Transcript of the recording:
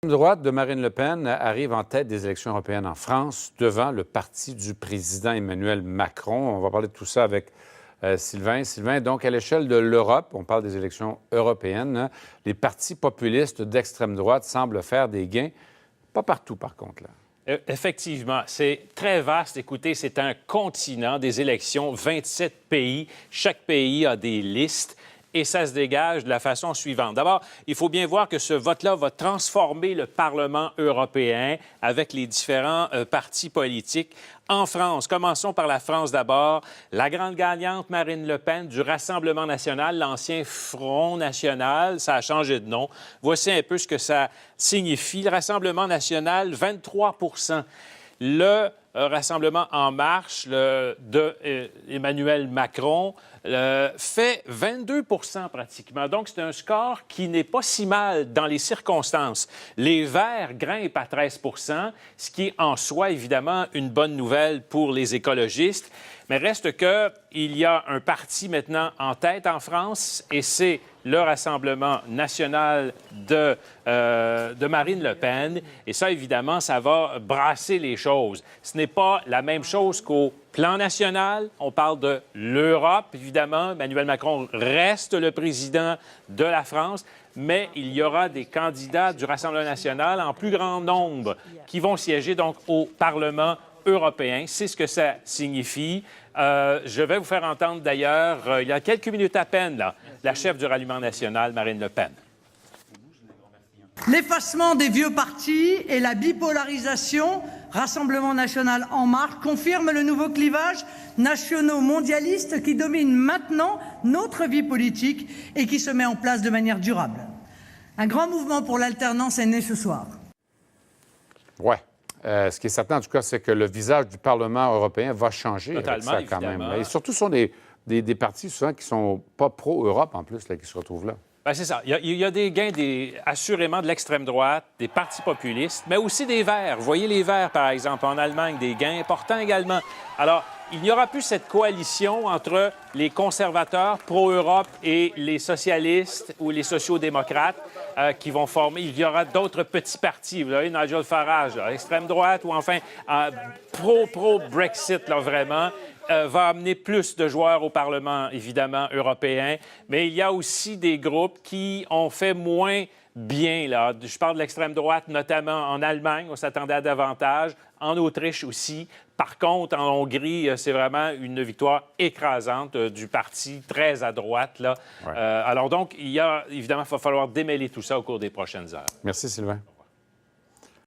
Droite de Marine Le Pen arrive en tête des élections européennes en France devant le parti du président Emmanuel Macron. On va parler de tout ça avec Sylvain. Sylvain, donc à l'échelle de l'Europe, on parle des élections européennes, hein, les partis populistes d'extrême droite semblent faire des gains. Pas partout, par contre, là. Effectivement, c'est très vaste. Écoutez, c'est un continent des élections, 27 pays. Chaque pays a des listes. Et ça se dégage de la façon suivante. D'abord, il faut bien voir que ce vote-là va transformer le Parlement européen avec les différents partis politiques. En France, commençons par la France d'abord. La grande gagnante, Marine Le Pen, du Rassemblement national, l'ancien Front national, ça a changé de nom. Voici un peu ce que ça signifie. Le Rassemblement national, 23 %. Le Rassemblement En Marche de Emmanuel Macron fait 22 % pratiquement. Donc, c'est un score qui n'est pas si mal dans les circonstances. Les Verts grimpent à 13 %, ce qui est en soi, évidemment, une bonne nouvelle pour les écologistes. Mais reste qu'il y a un parti maintenant en tête en France et c'est le Rassemblement national de Marine Le Pen. Et ça, évidemment, ça va brasser les choses. Ce n'est pas la même chose qu'au plan national. On parle de l'Europe, évidemment. Emmanuel Macron reste le président de la France, mais il y aura des candidats du Rassemblement national en plus grand nombre qui vont siéger donc au Parlement européen. C'est ce que ça signifie. Je vais vous faire entendre d'ailleurs, il y a quelques minutes à peine, là, la chef du Ralliement national, Marine Le Pen. L'effacement des vieux partis et la bipolarisation, Rassemblement national En Marche, confirment le nouveau clivage nationaux-mondialiste qui domine maintenant notre vie politique et qui se met en place de manière durable. Un grand mouvement pour l'alternance est né ce soir. Ouais. Ce qui est certain, en tout cas, c'est que le visage du Parlement européen va changer avec ça, quand même. Et surtout, ce sont des partis souvent qui ne sont pas pro-Europe, en plus, là, qui se retrouvent là. Bien, c'est ça. Il y a des gains, assurément, de l'extrême droite, des partis populistes, mais aussi des Verts. Vous voyez les Verts, par exemple, en Allemagne, des gains importants également. Alors, il n'y aura plus cette coalition entre les conservateurs pro-Europe et les socialistes ou les sociaux-démocrates qui vont former. Il y aura d'autres petits partis. Vous avez Nigel Farage, là, extrême droite, ou enfin pro-Brexit, là, vraiment. Va amener plus de joueurs au Parlement, évidemment, européen. Mais il y a aussi des groupes qui ont fait moins bien, là. Je parle de l'extrême droite, notamment en Allemagne, on s'attendait à davantage. En Autriche aussi. Par contre, en Hongrie, c'est vraiment une victoire écrasante du parti très à droite, là. Ouais. Alors donc, évidemment, il va falloir démêler tout ça au cours des prochaines heures. Merci, Sylvain.